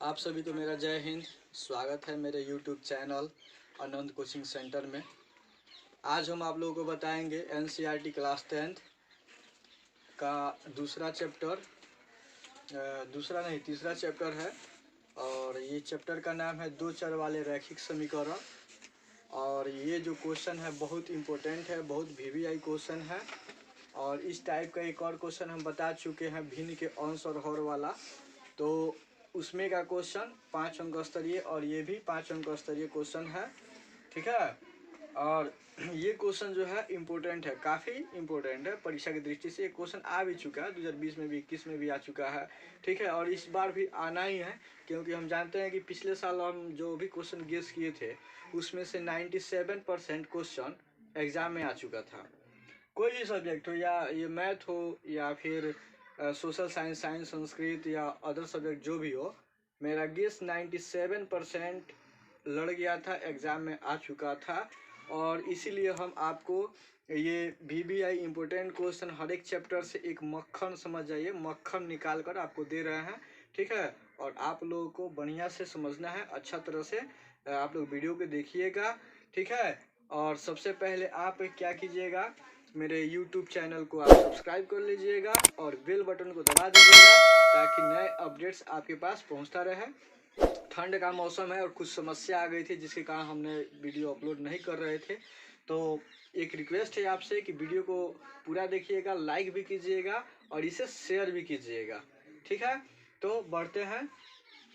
आप सभी को मेरा जय हिंद। स्वागत है मेरे YouTube चैनल आनंद कोचिंग सेंटर में। आज हम आप लोगों को बताएंगे NCERT क्लास 10th का दूसरा चैप्टर, दूसरा नहीं तीसरा चैप्टर है। और ये चैप्टर का नाम है दो चर वाले रैखिक समीकरण। और ये जो क्वेश्चन है बहुत इम्पोर्टेंट है, बहुत VVI क्वेश्चन है। और इस टाइप का एक और क्वेश्चन हम बता चुके हैं भिन्न के अंश और हर वाला, तो उसमें का क्वेश्चन 5 अंक स्तरीय और ये भी 5 अंक स्तरीय क्वेश्चन है। ठीक है। और ये क्वेश्चन जो है इम्पोर्टेंट है, काफ़ी इम्पोर्टेंट है परीक्षा की दृष्टि से। ये क्वेश्चन आ भी चुका है 2020 में भी, 21 में भी आ चुका है। ठीक है। और इस बार भी आना ही है, क्योंकि हम जानते हैं कि पिछले साल हम जो भी क्वेश्चन गेस किए थे उसमें से 97% क्वेश्चन एग्जाम में आ चुका था। कोई भी सब्जेक्ट हो, या ये मैथ हो या फिर सोशल साइंस, संस्कृत या अदर सब्जेक्ट जो भी हो, मेरा गेस 97% लड़ गया था, एग्ज़ाम में आ चुका था। और इसीलिए हम आपको ये VVI इम्पोर्टेंट क्वेश्चन हर एक चैप्टर से एक मक्खन समझ जाइए, मक्खन निकाल कर आपको दे रहे हैं। ठीक है। और आप लोगों को बढ़िया से समझना है, अच्छा तरह से आप लोग वीडियो को देखिएगा। ठीक है। और सबसे पहले आप क्या कीजिएगा, मेरे YouTube चैनल को आप सब्सक्राइब कर लीजिएगा और बेल बटन को दबा दीजिएगा, ताकि नए अपडेट्स आपके पास पहुंचता रहे। ठंड का मौसम है और कुछ समस्या आ गई थी जिसके कारण हमने वीडियो अपलोड नहीं कर रहे थे। तो एक रिक्वेस्ट है आपसे कि वीडियो को पूरा देखिएगा, लाइक भी कीजिएगा और इसे शेयर भी कीजिएगा। ठीक है। तो बढ़ते हैं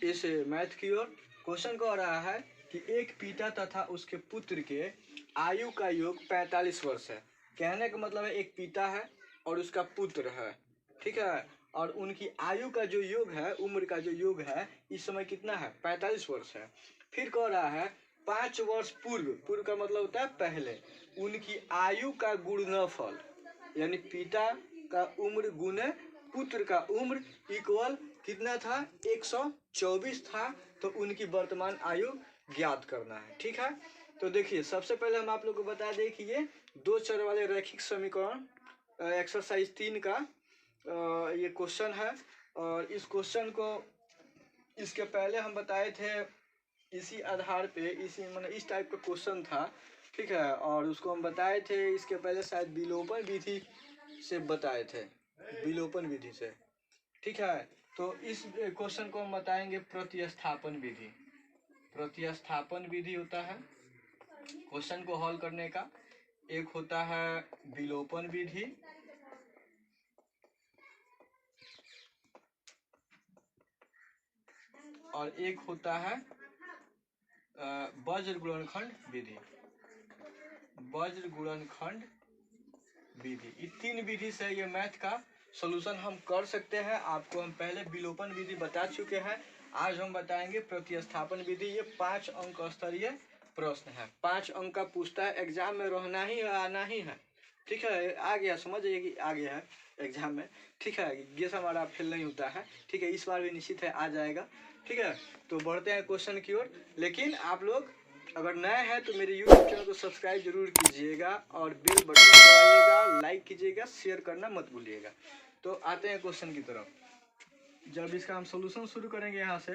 इस मैथ की ओर। क्वेश्चन कह रहा है कि एक पिता तथा उसके पुत्र के आयु का योग 45 वर्ष है। कहने का मतलब है एक पिता है और उसका पुत्र है। ठीक है। और उनकी आयु का जो योग है, उम्र का जो योग है इस समय कितना है, 45 वर्ष है। फिर कह रहा है 5 वर्ष पूर्व, पूर्व का मतलब होता है पहले, उनकी आयु का गुणनफल, यानी पिता का उम्र गुने पुत्र का उम्र इक्वल कितना था, 124 था। तो उनकी वर्तमान आयु ज्ञात करना है। ठीक है। तो देखिए सबसे पहले हम आप लोग को बता दें कि ये दो चर वाले रैखिक समीकरण एक्सरसाइज 3 का ये क्वेश्चन है। और इस क्वेश्चन को इसके पहले हम बताए थे इसी आधार पे, इसी मतलब इस टाइप का क्वेश्चन था। ठीक है। और उसको हम बताए थे इसके पहले शायद विलोपन विधि से बताए थे, विलोपन विधि से। ठीक है। तो इस क्वेश्चन को हम बताएंगे प्रतिस्थापन विधि। प्रतिस्थापन विधि होता है क्वेश्चन को हल करने का। एक होता है विलोपन विधि और एक होता है वज्र गुणनखंड विधि। वज्र गुणनखंड विधि, ये 3 विधि से ये मैथ का सॉल्यूशन हम कर सकते हैं। आपको हम पहले विलोपन विधि बता चुके हैं, आज हम बताएंगे प्रतिस्थापन विधि। ये 5 अंक स्तरीय प्रश्न है, 5 अंक का पूछता है, एग्जाम में रहना ही है, आना ही है। ठीक है। आ गया, समझ जाइए कि आ गया है एग्जाम में। ठीक है। गेस हमारा फेल नहीं होता है। ठीक है। इस बार भी निश्चित है आ जाएगा। ठीक है। तो बढ़ते हैं क्वेश्चन की ओर। लेकिन आप लोग अगर नए हैं तो मेरे YouTube चैनल को सब्सक्राइब जरूर कीजिएगा और बेल बटन दबाइएगा, लाइक कीजिएगा, शेयर करना मत भूलिएगा। तो आते हैं क्वेश्चन की तरफ। जब इसका हम सॉल्यूशन शुरू करेंगे यहाँ से,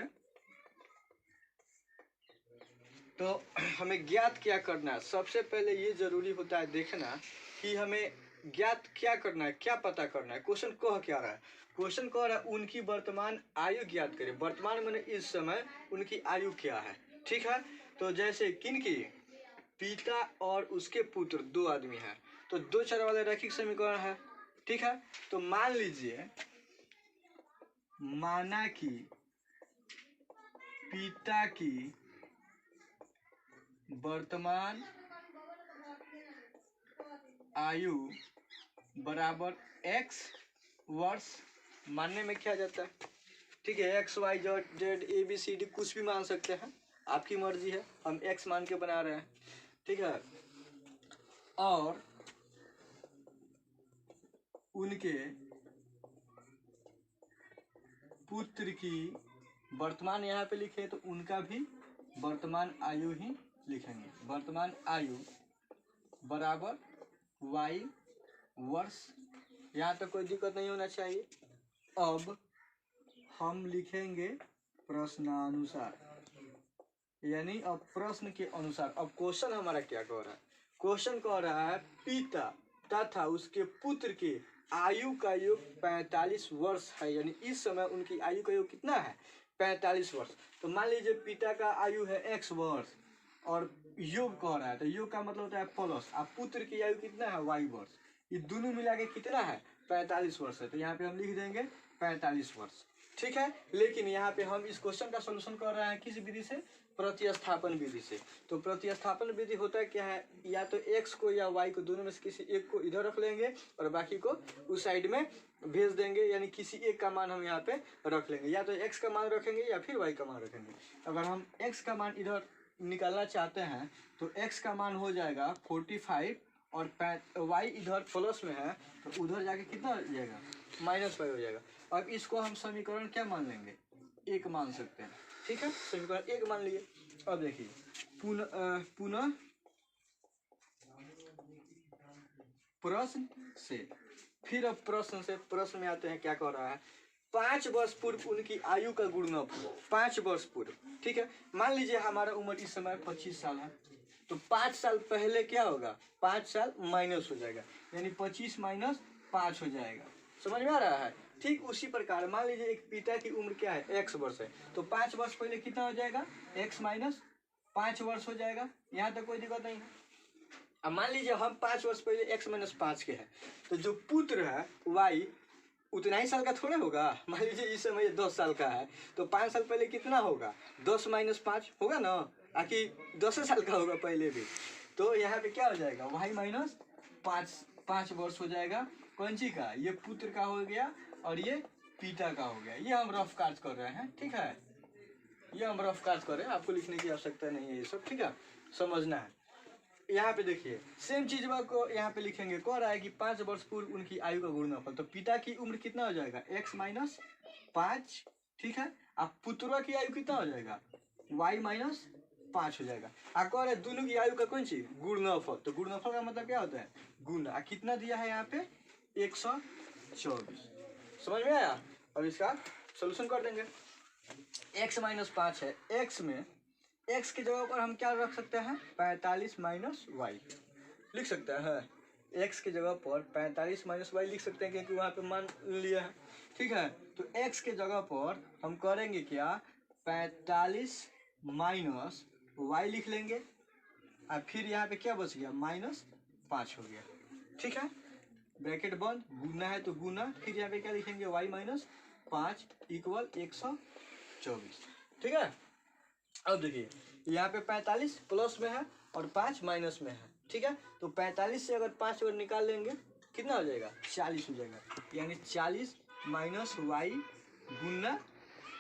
तो हमें ज्ञात क्या करना है। सबसे पहले ये जरूरी होता है देखना कि हमें ज्ञात क्या करना है, क्या पता करना है। क्वेश्चन कह क्या रहा है, क्वेश्चन कह रहा है उनकी वर्तमान आयु ज्ञात करें। वर्तमान मैंने इस समय उनकी आयु क्या है। ठीक है। तो जैसे किनकी, पिता और उसके पुत्र, 2 आदमी हैं, तो दो चर वाले रैखिक समीकरण है। ठीक है। तो मान लीजिए, माना कि पिता की वर्तमान आयु बराबर x वर्ष, मानने में क्या जाता है। ठीक है। x y z a b c d कुछ भी मान सकते हैं, आपकी मर्जी है, हम x मान के बना रहे हैं। ठीक है। और उनके पुत्र की वर्तमान यहाँ पे लिखे तो उनका भी वर्तमान आयु ही लिखेंगे। वर्तमान आयु बराबर y वर्ष, यहाँ तक कोई दिक्कत नहीं होना चाहिए। अब हम लिखेंगे प्रश्नानुसार, यानी अब प्रश्न के अनुसार। अब क्वेश्चन हमारा क्या कह रहा है? क्वेश्चन कह रहा है पिता तथा उसके पुत्र की आयु का योग 45 वर्ष है, यानी इस समय उनकी आयु का योग कितना है? 45 वर्ष। तो मान लीजिए पिता का आयु है x वर्ष और योग कह रहा है, तो योग का मतलब होता है प्लस, अब पुत्र की आयु कितना है? y वर्ष। ये दोनों मिला के कितना है? 45 वर्ष है। तो यहाँ पे हम लिख देंगे 45 वर्ष, ठीक है। लेकिन यहाँ पे हम इस क्वेश्चन का सोल्यूशन कर रहे हैं किस विधि से? प्रतिस्थापन विधि से। तो प्रतिस्थापन विधि होता है क्या है? या तो x को या y को, दोनों में से किसी एक को इधर रख लेंगे और बाकी को उस साइड में भेज देंगे, यानी किसी एक का मान हम यहाँ पे रख लेंगे। या तो x का मान रखेंगे या फिर y का मान रखेंगे। अगर हम x का मान इधर निकालना चाहते हैं तो x का मान हो जाएगा 45 और y इधर प्लस में है तो उधर जाके कितना हो जाएगा? -5 हो जाएगा। अब इसको हम समीकरण क्या मान लेंगे? 1 मान सकते हैं, ठीक है। समीकरण 1 मान लिए। अब देखिए पुनः प्रश्न से, फिर अब प्रश्न में आते हैं। क्या कह रहा है? 5 वर्ष पूर्व उनकी आयु का गुणनफल, 5 वर्ष पूर्व, ठीक है। मान लीजिए हमारा उम्र इस समय 25 साल है, तो 5 साल पहले क्या होगा? 5 साल माइनस हो जाएगा, यानी 25 माइनस 5 हो जाएगा। समझ में आ रहा है? ठीक उसी प्रकार मान लीजिए एक पिता की उम्र क्या है? x वर्ष है, तो 5 वर्ष पहले कितना हो जाएगा? x माइनस 5 वर्ष हो जाएगा। यहाँ तक कोई दिक्कत नहीं है। अब मान लीजिए हम 5 वर्ष पहले x माइनस 5 के हैं, तो जो पुत्र है y उतना ही साल का थोड़ा होगा। मान लीजिए इस समय 10 साल का है, तो 5 साल पहले कितना होगा? 10 माइनस 5 होगा ना, आखिर 10 साल का होगा पहले भी। तो यहाँ पे क्या हो जाएगा? y माइनस 5 वर्ष हो जाएगा। कौन सी का? ये पुत्र का हो गया और ये पिता का हो गया। ये हम रफ काज कर रहे हैं, ठीक है। ये हम रफ काज कर रहे हैं, आपको लिखने की आवश्यकता नहीं है ये सब, ठीक है, समझना है। यहाँ पे देखिए सेम चीज को यहाँ पे लिखेंगे। कह रहा है कि 5 वर्ष पूर्व उनकी आयु का गुणनफल, तो पिता की उम्र कितना हो जाएगा? x माइनस 5, ठीक है। अब पुत्र की आयु कितना हो जाएगा? y माइनस 5 हो जाएगा। आप कह रहे दोनों की आयु का कौन सी? गुणनफल। तो गुणनफल का मतलब क्या होता है? गुण। कितना दिया है यहाँ पे? 124। समझ में आया? अब इसका सोल्यूशन कर देंगे। x माइनस 5 है, x में x की जगह पर हम क्या रख सकते हैं? 45 माइनस वाई लिख सकते हैं। x की जगह पर 45 माइनस वाई लिख सकते हैं क्योंकि वहाँ पे मान लिया है, ठीक है। तो x के जगह पर हम करेंगे क्या? 45 माइनस वाई लिख लेंगे और फिर यहाँ पे क्या बच गया? -5 हो गया, ठीक है। ब्रैकेट बंद, गुना है तो गुना, फिर यहाँ पे क्या लिखेंगे? y माइनस 5 इक्वल 124, ठीक है। अब देखिए यहाँ पे 45 प्लस में है और 5 माइनस में है, ठीक है। तो 45 से अगर 5 अगर निकाल लेंगे कितना हो जाएगा? 40 हो जाएगा, यानी 40 माइनस वाई गुना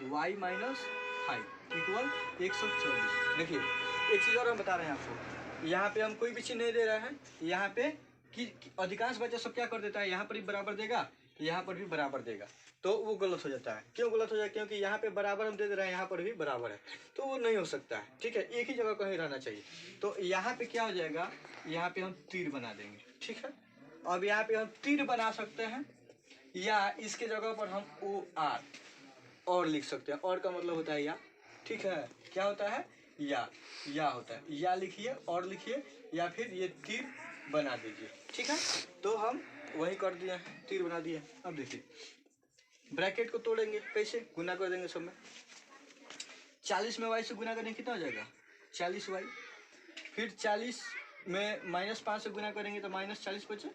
y माइनस 5 इक्वल 124। देखिए एक चीज़ और हम बता रहे हैं आपको, यहाँ पे हम कोई भी चीज़ नहीं दे रहे हैं। यहाँ पे कि अधिकांश बच्चा सब क्या कर देता है? यहाँ पर भी बराबर देगा, यहाँ पर भी बराबर देगा, तो वो गलत हो जाता है। क्यों गलत हो जाए? क्योंकि यहाँ पे बराबर हम दे रहे हैं, यहाँ पर भी बराबर है, तो वो नहीं हो सकता है, ठीक है। एक ही जगह कहीं रहना चाहिए। तो यहाँ पे क्या हो जाएगा? यहाँ पे हम तीर बना देंगे, ठीक है। अब यहाँ पे हम तीर बना सकते हैं या इसके जगह पर हम OR और लिख सकते हैं। और का मतलब होता है या, ठीक है। क्या होता है? या होता है। या लिखिए और लिखिए या फिर ये तीर बना दीजिए, ठीक है। तो हम वही कर दिए, तीर बना दिए। अब देखिए ब्रैकेट को तोड़ेंगे, कैसे? गुना कर देंगे सब में। 40 में y से गुना करेंगे कितना हो जाएगा? 40y। फिर 40 में -5 से गुना करेंगे तो -40 बचे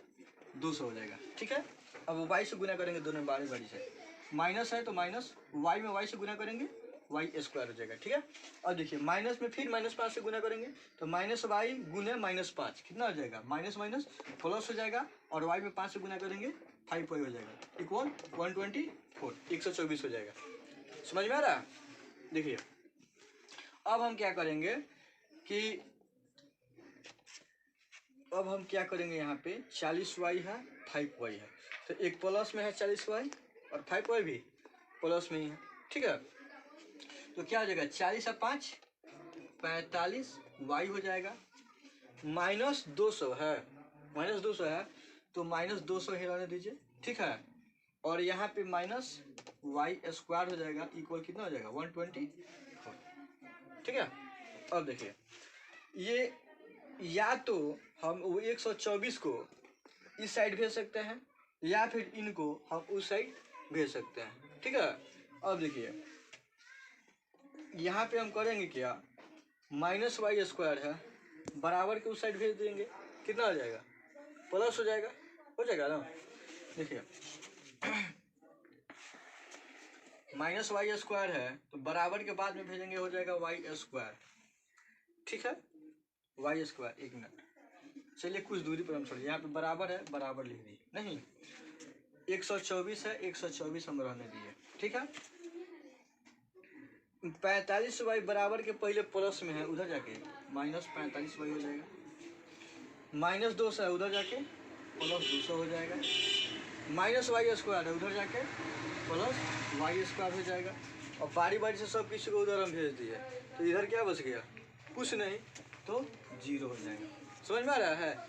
200 हो जाएगा, ठीक है। अब y से गुना करेंगे दोनों बारी बारी से, माइनस है तो माइनस, y में y से गुना करेंगे y स्क्वायर हो जाएगा, ठीक है। अब देखिए माइनस में फिर -5 से गुना करेंगे तो -y गुने -5 कितना हो जाएगा? माइनस माइनस प्लस हो जाएगा और y में 5 से गुना करेंगे 5y हो जाएगा इक्वल 124, 124 हो जाएगा। समझ में आ रहा है? देखिए अब हम क्या करेंगे कि अब हम क्या करेंगे, यहाँ पे 40y है 5y है, तो एक प्लस में है 40y और 5y भी प्लस में ही है, ठीक है। तो क्या हो जाएगा? 40 और 5 45y हो जाएगा। -200 है, -200 है तो -200 ही रहने दीजिए, ठीक है। और यहाँ पे वाई स्क्वायर हो जाएगा इक्वल कितना हो जाएगा 124। ठीक है। अब देखिए ये या तो हम वो 124 को इस साइड भेज सकते हैं या फिर इनको हम उस साइड भेज सकते हैं। ठीक है। अब देखिए यहाँ पे हम करेंगे क्या, माइनस वाई स्क्वायर है बराबर के उस साइड भेज देंगे, कितना हो जाएगा प्लस हो जाएगा ना। देखिए माइनस वाई स्क्वायर है तो बराबर के बाद में भेजेंगे हो जाएगा वाई स्क्वायर। ठीक है, वाई स्क्वायर। एक मिनट चलिए कुछ दूरी पर हम छोड़िए, यहाँ पे बराबर है बराबर लिख दिए, नहीं 124 है 124 हम रहने दिए। ठीक है। 45 वाई बराबर के पहले प्लस में है, उधर जाके माइनस 45 वाई हो जाएगा, माइनस 200 है उधर जाके प्लस 200 हो जाएगा, माइनस वाई स्क्वायर है उधर जाके प्लस वाई स्क्वायर हो जाएगा। और बारी बारी से सब किसी को उधर हम भेज दिए तो इधर क्या बच गया, कुछ नहीं, तो 0 हो जाएगा। समझ में आ रहा है,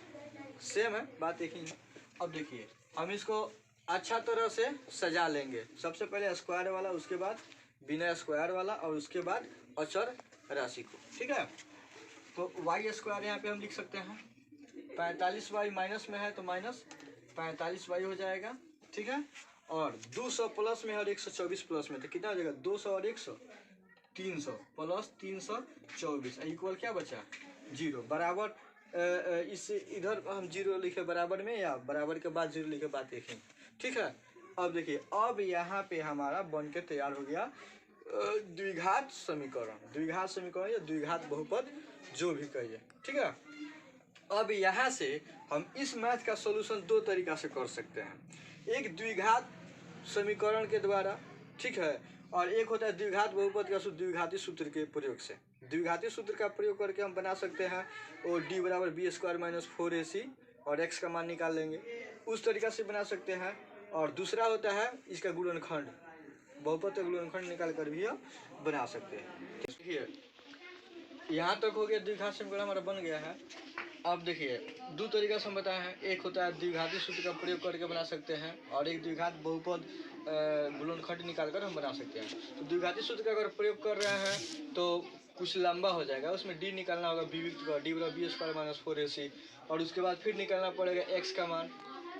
सेम है बात एक ही है। अब देखिए हम इसको अच्छा तरह से सजा लेंगे, सबसे पहले स्क्वायर वाला, उसके बाद बिना स्क्वायर वाला, और उसके बाद अचर राशि को। ठीक है। तो वाई स्क्वायर यहाँ पे हम लिख सकते हैं 45 वाई माइनस में है तो माइनस 45 वाई हो जाएगा। ठीक है। और 200 प्लस में है और 124 प्लस में, तो कितना हो जाएगा 200 और 100 300 प्लस 324 इक्वल क्या बचा 0। बराबर इस इधर हम 0 लिखे बराबर में या बराबर के बाद 0 लिखे बात देखें। ठीक है। अब देखिए अब यहाँ पे हमारा बन के तैयार हो गया द्विघात समीकरण या द्विघात बहुपद जो भी कहिए। ठीक है। अब यहाँ से हम इस मैथ का सॉल्यूशन दो तरीका से कर सकते हैं, एक द्विघात समीकरण के द्वारा, ठीक है, और एक होता है द्विघात बहुपद का द्विघाती सूत्र के प्रयोग से। द्विघाती सूत्र का प्रयोग करके हम बना सकते हैं और d बराबर बी स्क्वायर माइनस 4ac और x का मान निकाल लेंगे, उस तरीका से बना सकते हैं। और दूसरा होता है इसका गुणनखंड, बहुपद का गुणनखंड निकाल कर भी हम बना सकते हैं। देखिए यहाँ तक हो गया, द्विघात समीकरण हमारा बन गया है। अब देखिए दो तरीका से हम बताए हैं, एक होता है द्विघाती सूत्र का प्रयोग करके बना सकते हैं और एक द्विघात बहुपद गुणनखंड निकाल कर हम बना सकते हैं। तो द्विघाती सूत्र का अगर प्रयोग कर रहे हैं तो कुछ लंबा हो जाएगा, उसमें डी निकालना होगा, बी बराबर बी स्क्वायर माइनस 4ac, और उसके बाद फिर निकालना पड़ेगा x का मान।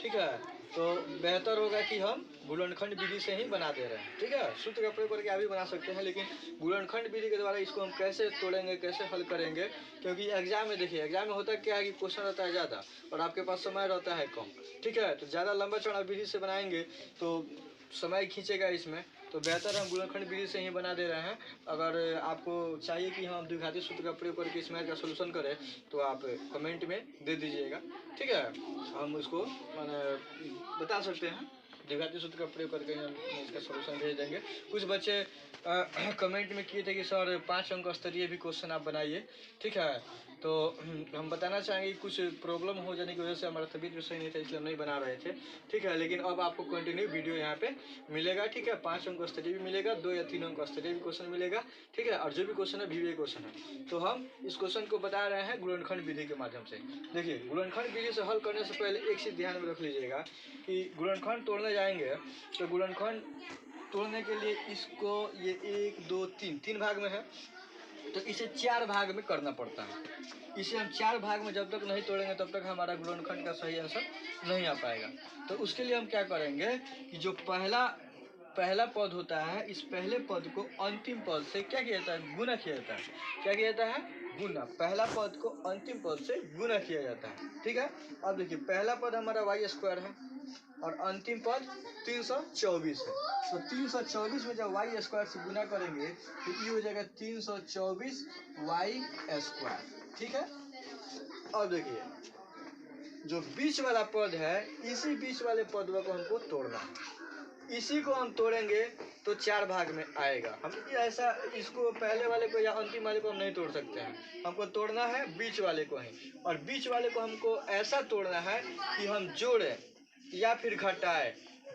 ठीक है। तो बेहतर होगा कि हम गुणनखंड विधि से ही बना दे रहे हैं। ठीक है। सूत्र का प्रयोग करके आप भी बना सकते हैं, लेकिन गुणनखंड विधि के द्वारा इसको हम कैसे तोड़ेंगे, कैसे हल करेंगे, क्योंकि एग्जाम में देखिए एग्जाम में होता क्या है कि क्वेश्चन रहता है ज़्यादा और आपके पास समय रहता है कम। ठीक है। तो ज़्यादा लंबा चौड़ा विधि से बनाएंगे तो समय खींचेगा इसमें, तो बेहतर हम गुणनखंड विधि से ही बना दे रहे हैं। अगर आपको चाहिए कि हम द्विघाती सूत्र का प्रयोग करके इस मैथ का सोल्यूशन करें तो आप कमेंट में दे दीजिएगा। ठीक है। हम उसको बता सकते हैं, द्विघाती सूत्र का प्रयोग करके हम इसका सोल्यूशन भेज देंगे। कुछ बच्चे कमेंट में किए थे कि सर 5 अंक स्तरीय भी क्वेश्चन आप बनाइए। ठीक है। तो हम बताना चाहेंगे कुछ प्रॉब्लम हो जाने की वजह से हमारा तबीयत भी सही नहीं था, इसलिए हम नहीं बना रहे थे। ठीक है। लेकिन अब आपको कंटिन्यू वीडियो यहाँ पे मिलेगा। ठीक है। 5 अंक स्तरीय भी मिलेगा, 2 या 3 अंक स्तरीय भी क्वेश्चन मिलेगा। ठीक है। और जो भी क्वेश्चन है VBA क्वेश्चन है, तो हम इस क्वेश्चन को बता रहे हैं गुणनखंड विधि के माध्यम से। देखिए गुणनखंड विधि से हल करने से पहले एक चीज ध्यान में रख लीजिएगा कि गुणनखंड तोड़ने जाएंगे तो गुणनखंड तोड़ने के लिए इसको ये 1 2 3 भाग में है, तो इसे 4 भाग में करना पड़ता है। इसे हम 4 भाग में जब तक नहीं तोड़ेंगे तब तक हमारा गुणनखंड का सही आंसर नहीं आ पाएगा। तो उसके लिए हम क्या करेंगे कि जो पहला पद होता है, इस पहले पद को अंतिम पद से क्या किया जाता है, गुना किया जाता है। क्या किया जाता है, गुना। पहला पद को अंतिम पद से गुना किया जाता है। ठीक है। अब देखिए पहला पद हमारा वाई स्क्वायर है और अंतिम पद 324 है। तो 324 में जब वाई स्क्वायर से गुना करेंगे तो ये हो जाएगा 324 वाई स्क्वायर। ठीक है। अब देखिए जो बीच वाला पद है, इसी बीच वाले पद को हमको तोड़ना है, इसी को हम तोड़ेंगे तो 4 भाग में आएगा। हम ऐसा इसको पहले वाले को या अंतिम वाले को हम नहीं तोड़ सकते हैं, हमको तोड़ना है बीच वाले को ही, और बीच वाले को हमको ऐसा तोड़ना है कि हम जोड़ें या फिर घटाएं,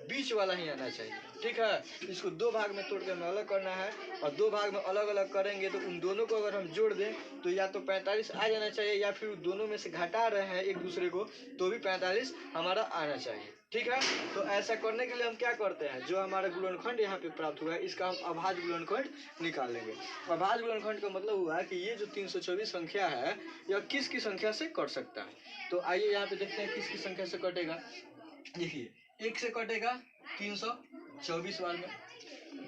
बीच वाला ही आना चाहिए। ठीक है। इसको दो भाग में तोड़ के हमें अलग करना है, और दो भाग में अलग अलग करेंगे तो उन दोनों को अगर हम जोड़ दें तो या तो 45 आ जाना चाहिए, या फिर दोनों में से घटा रहे हैं एक दूसरे को तो भी 45 हमारा आना चाहिए। ठीक है। तो ऐसा करने के लिए हम क्या करते हैं, जो हमारा गुणनखंड यहाँ पे प्राप्त हुआ है इसका हम अभाज्य गुणनखंड निकाल लेंगे। अभाज्य गुणनखंड का मतलब हुआ कि ये जो 324 संख्या है यह किसकी संख्या से कट सकता है। तो आइए यहाँ पे देखते हैं किसकी संख्या से कटेगा। देखिए, 1 से कटेगा 324 बार में,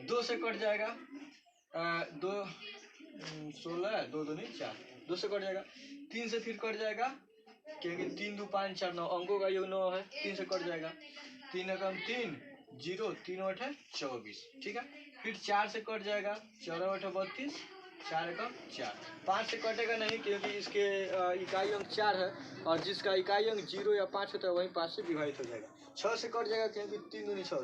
2 से कट जाएगा 2 16 2 2 नहीं 4, 2 से कट जाएगा, 3 से फिर कट जाएगा क्योंकि 3 2 5 4 9 अंकों का योग 9 है, 3 से कट जाएगा, 3 एकम 3 0 3 8 है 24। ठीक है। फिर 4 से कट जाएगा, 4 8 32 4 एकम 4, 5 से कटेगा नहीं क्योंकि इसके इकाई अंक 4 है, और जिसका इकाई अंक 0 या 5 होता है वही 5 से विभाजित हो जाएगा। 6 से कट जाएगा क्योंकि 3 दूनी 6,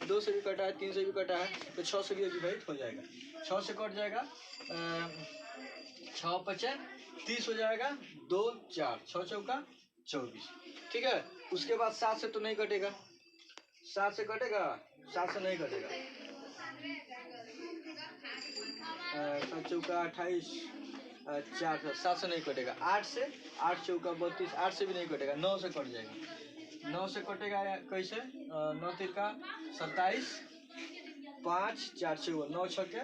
2 से भी कटा है, 3 से भी कटा है तो 6 से भी विभाजित हो जाएगा। 6 से कट जाएगा 6 5 30 हो जाएगा, 2 4 6 चौका 24। ठीक है। उसके बाद 7 से तो नहीं कटेगा, 7 से कटेगा, 7 से नहीं कटेगा, 7 चौका 28 4 7 से नहीं कटेगा। 8 से 8 चौका 32, 8 से भी नहीं कटेगा, 9 से कट जाएगा, 9 से कटेगा कैसे, 9 तिरका 27 5 4 54, 9 छक्के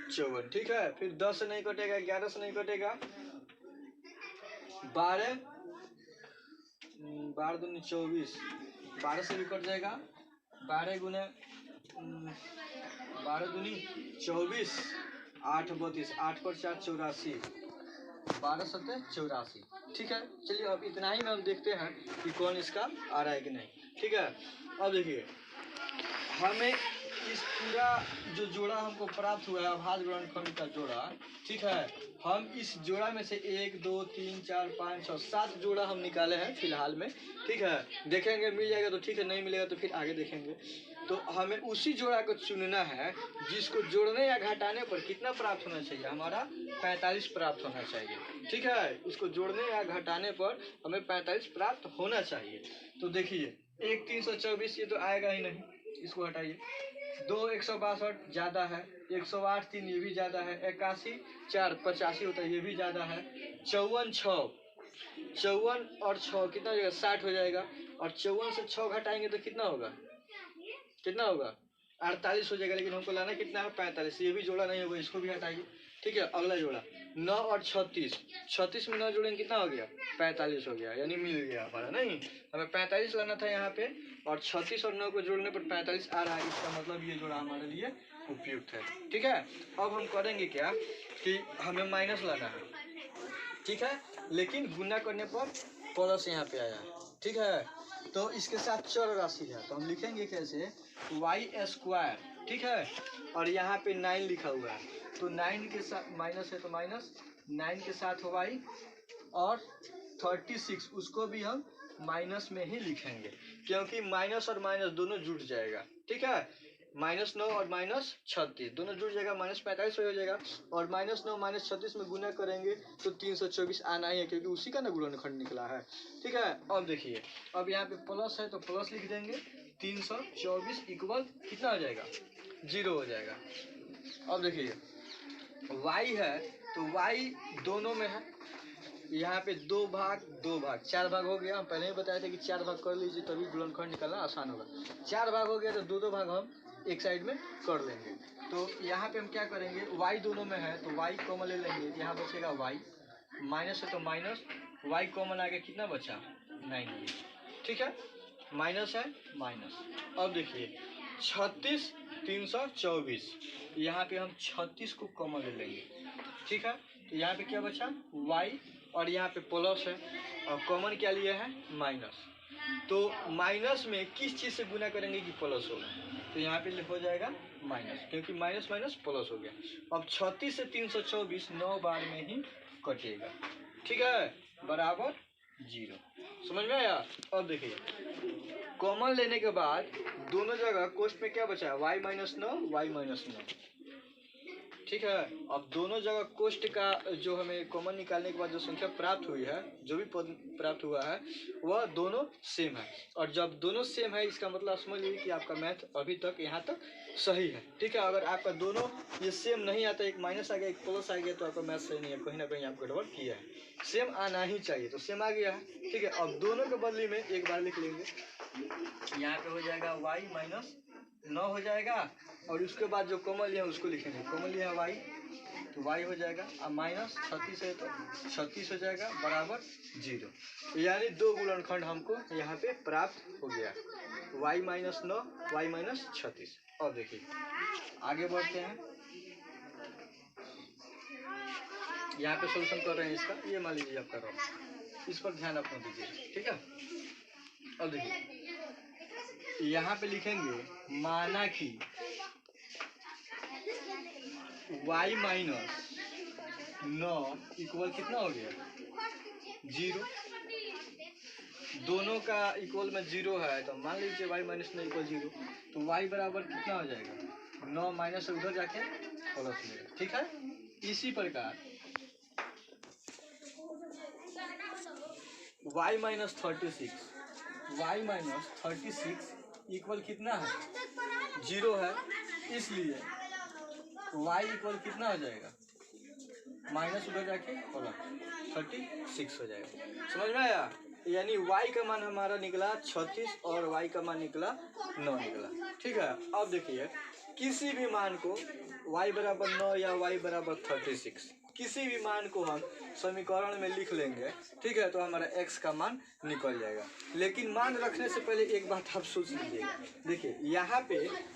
54। ठीक है। फिर 10 से नहीं कटेगा, 11 से नहीं कटेगा, 12 दूनी 24, 12 से भी कट जाएगा, 12 गुने 12 दूनी 24, 8 32, 8 पर 4 84, 12 सत्ते 84। ठीक है। चलिए अब इतना ही में हम देखते हैं कि कौन इसका आ रहा है कि नहीं। ठीक है। अब देखिए, हमें इस पूरा जो जोड़ा हमको प्राप्त हुआ है अभाज्य गुणनखंड का जोड़ा, ठीक है, हम इस जोड़ा में से 1 2 3 4 5 6 7 जोड़ा हम निकाले हैं फिलहाल में। ठीक है। देखेंगे मिल जाएगा तो ठीक है, नहीं मिलेगा तो फिर आगे देखेंगे। तो हमें उसी जोड़ा को चुनना है जिसको जोड़ने या घटाने पर कितना प्राप्त होना चाहिए, हमारा 45 प्राप्त होना चाहिए। ठीक है। इसको जोड़ने या घटाने पर हमें 45 प्राप्त होना चाहिए। तो देखिए, 1 324 ये तो आएगा ही नहीं, इसको हटाइए। 2 162 ज़्यादा है, 108 3 ये भी ज़्यादा है, 81 4 85 होता है ये भी ज़्यादा है, 54 6 54 और 6 कितना हो जाएगा, 60 हो जाएगा, और 54 से 6 घटाएंगे तो कितना होगा, कितना होगा 48 हो जाएगा, लेकिन हमको लाना कितना है 45, ये भी जोड़ा नहीं होगा, इसको भी हटाइए। ठीक है। अगला जोड़ा 9 और 36, 36 में 9 जोड़ेंगे कितना हो गया 45 हो गया, यानी मिल गया हमारा। नहीं, हमें 45 लाना था यहाँ पे, और 36 और 9 को जोड़ने पर 45 आ रहा है, इसका मतलब ये जोड़ा हमारे लिए उपयुक्त है। ठीक है। अब हम करेंगे क्या कि हमें माइनस लाना है। ठीक है। लेकिन गुना करने पर प्लस यहाँ पे आया है। ठीक है। तो इसके साथ चर राशि है तो हम लिखेंगे कैसे, y²। ठीक है। और यहाँ पे 9 लिखा हुआ है तो 9 के साथ माइनस है तो माइनस 9 के साथ y, और 36 उसको भी हम माइनस में ही लिखेंगे क्योंकि माइनस और माइनस दोनों जुड़ जाएगा। ठीक है। -9 और -36 दोनों जुड़ जाएगा, -45 हो जाएगा, और -9 -36 में गुना करेंगे तो 324 आना ही है क्योंकि उसी का ना गुणनखंड निकला है। ठीक है। अब देखिए, अब यहाँ पे प्लस है तो प्लस लिख देंगे, 324 इक्वल कितना हो जाएगा 0 हो जाएगा। अब देखिए, y है तो y दोनों में है, यहाँ पे 2 भाग 2 भाग 4 भाग हो गया। हम पहले ही बताए थे कि 4 भाग कर लीजिए तभी गुणनखंड निकालना आसान होगा। 4 भाग हो गया तो 2 भाग हम एक साइड में कर लेंगे। तो यहाँ पे हम क्या करेंगे, y दोनों में है तो y कॉमन ले लेंगे, यहाँ बचेगा y, माइनस है तो माइनस, y कॉमन आगे कितना बचा 9। ठीक है। माइनस है माइनस। अब देखिए 36 324, यहाँ पे हम 36 को कॉमन ले लेंगे। ठीक है। तो यहाँ पे क्या बचा y, और यहाँ पे प्लस है, और कॉमन क्या लिया है माइनस। तो माइनस में किस चीज़ से गुना करेंगे कि प्लस होगा, तो यहाँ पे हो जाएगा माइनस, क्योंकि माइनस माइनस प्लस हो गया। अब 36 से 324 9 बार में ही कटेगा। ठीक है। बराबर 0। समझ में आया। अब देखिए, कॉमन लेने के बाद दोनों जगह कोष्ठ में क्या बचा, y -9 y -9। ठीक है। अब दोनों जगह कोष्ट का जो हमें कॉमन निकालने के बाद जो संख्या प्राप्त हुई है, जो भी पद प्राप्त हुआ है वह दोनों सेम है। और जब दोनों सेम है इसका मतलब समझ लीजिए कि आपका मैथ अभी तक यहाँ तक सही है। ठीक है, अगर आपका दोनों ये सेम नहीं आता, एक माइनस आ गया एक प्लस आ गया, तो आपका मैथ सही नहीं है, कहीं ना कहीं आप गड़बड़ किया है। सेम आना ही चाहिए, तो सेम आ गया है। ठीक है, अब दोनों के बदले में एक बार लिख लेंगे, यहाँ पे हो जाएगा y माइनस 9 हो जाएगा, और उसके बाद जो कॉमन लिया उसको लिखेंगे, कॉमन लिया y, तो y हो जाएगा, अब माइनस 36 है तो 36 हो जाएगा बराबर 0। यानी दो गुणनखंड हमको यहाँ पे प्राप्त हो गया, y माइनस 9 y माइनस 36। और देखिए आगे बढ़ते हैं, यहाँ पे सोल्यूशन कर रहे हैं इसका, ये मान लीजिए आप कर रहे हो, इस पर ध्यान अपना दीजिए। ठीक है, अब देखिए यहाँ पे लिखेंगे माना कि y माइनस 9 इक्वल कितना हो गया 0। दोनों का इक्वल में 0 है, तो मान लीजिए y माइनस 9 इक्वल 0, तो y बराबर कितना हो जाएगा 9 माइनस से उधर जाके प्लस में। ठीक है, इसी प्रकार y माइनस 36 इक्वल कितना है 0 है, इसलिए y इक्वल कितना हो जाएगा माइनस उधर जाके प्लस 36 हो जाएगा। समझ में आया? यानी y का मान हमारा निकला 36 और y का मान निकला 9 निकला। ठीक है, अब देखिए किसी भी मान को y बराबर 9 या y बराबर 36 किसी भी मान को हम समीकरण में लिख लेंगे, ठीक है, तो हमारा x का मान निकल जाएगा। लेकिन मान रखने से पहले एक बात आप सोच लीजिएगा। देखिए यहाँ पे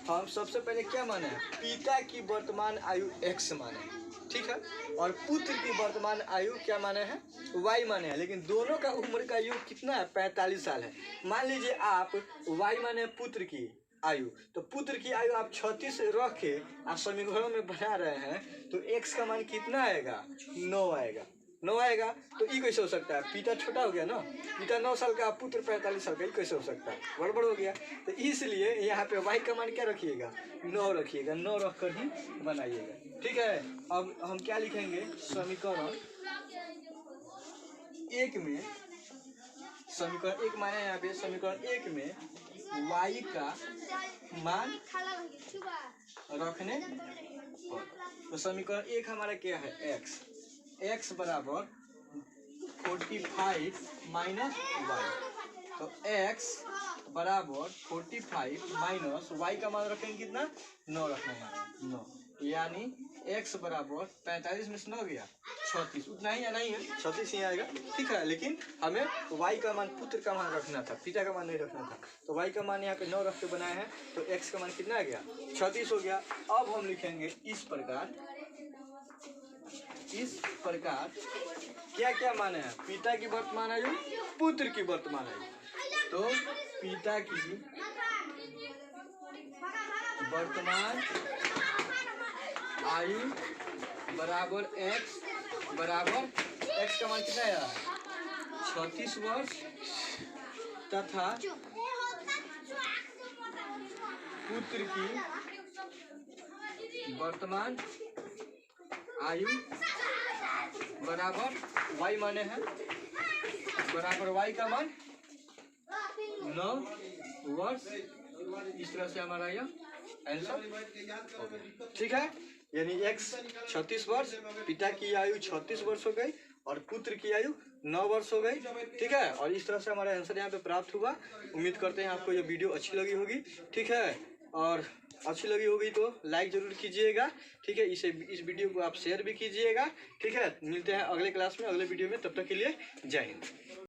हम सबसे पहले क्या माने हैं, पिता की वर्तमान आयु x माने, ठीक है, और पुत्र की वर्तमान आयु क्या माने हैं y माने हैं। लेकिन दोनों का उम्र का योग कितना है 45 साल है। मान लीजिए आप y माने पुत्र की आयु, तो पुत्र की आयु आप 36 रख के आप समीकरण में बना रहे हैं, तो x का मान कितना आएगा 9 आएगा। 9 आएगा, तो ये कैसे हो सकता है, पिता छोटा हो गया ना, पिता 9 साल का पुत्र 45 साल का, ये कैसे हो सकता है, गड़बड़ हो गया। तो इसलिए यहाँ पे y का मान क्या रखिएगा 9 रखिएगा, 9 रख कर ही बनाइएगा। ठीक है, अब हम क्या लिखेंगे समीकरण एक में, समीकरण एक माने यहाँ पे समीकरण एक में y का मान रखने पर, तो समीकरण एक हमारा क्या है x बराबर 45 माइनस y, तो x बराबर 45 माइनस y का मान रखेंगे कितना 9 रखना है 9, यानी x बराबर 45 में से 9 गया 36, उतना ही आना ही है 36 ही आएगा। ठीक है, लेकिन हमें y का मान पुत्र का मान रखना था, पिता का मान नहीं रखना था, तो y का मान यहाँ पे 9 रख के बनाए हैं, तो x का मान कितना आ गया 36 हो गया। अब हम लिखेंगे इस प्रकार क्या क्या माने हैं, पिता की वर्तमान आयु पुत्र की वर्तमान आयु, तो पिता की वर्तमान आयु बराबर x बराबर x का मान कितना है 36 वर्ष, तथा पुत्र की वर्तमान आयु बराबर y माने हैं बराबर y का मान 9 वर्ष। इस तरह से हमारा यह आंसर हो गया। ठीक है, यानी x 36 वर्ष, पिता की आयु 36 वर्ष हो गई और पुत्र की आयु 9 वर्ष हो गई। ठीक है, और इस तरह से हमारा आंसर यहाँ पे प्राप्त हुआ। उम्मीद करते हैं आपको ये वीडियो अच्छी लगी होगी। ठीक है, और अच्छी लगी होगी तो लाइक जरूर कीजिएगा। ठीक है, इस वीडियो को आप शेयर भी कीजिएगा। ठीक है, मिलते हैं अगले क्लास में, अगले वीडियो में, तब तक के लिए जय हिंद।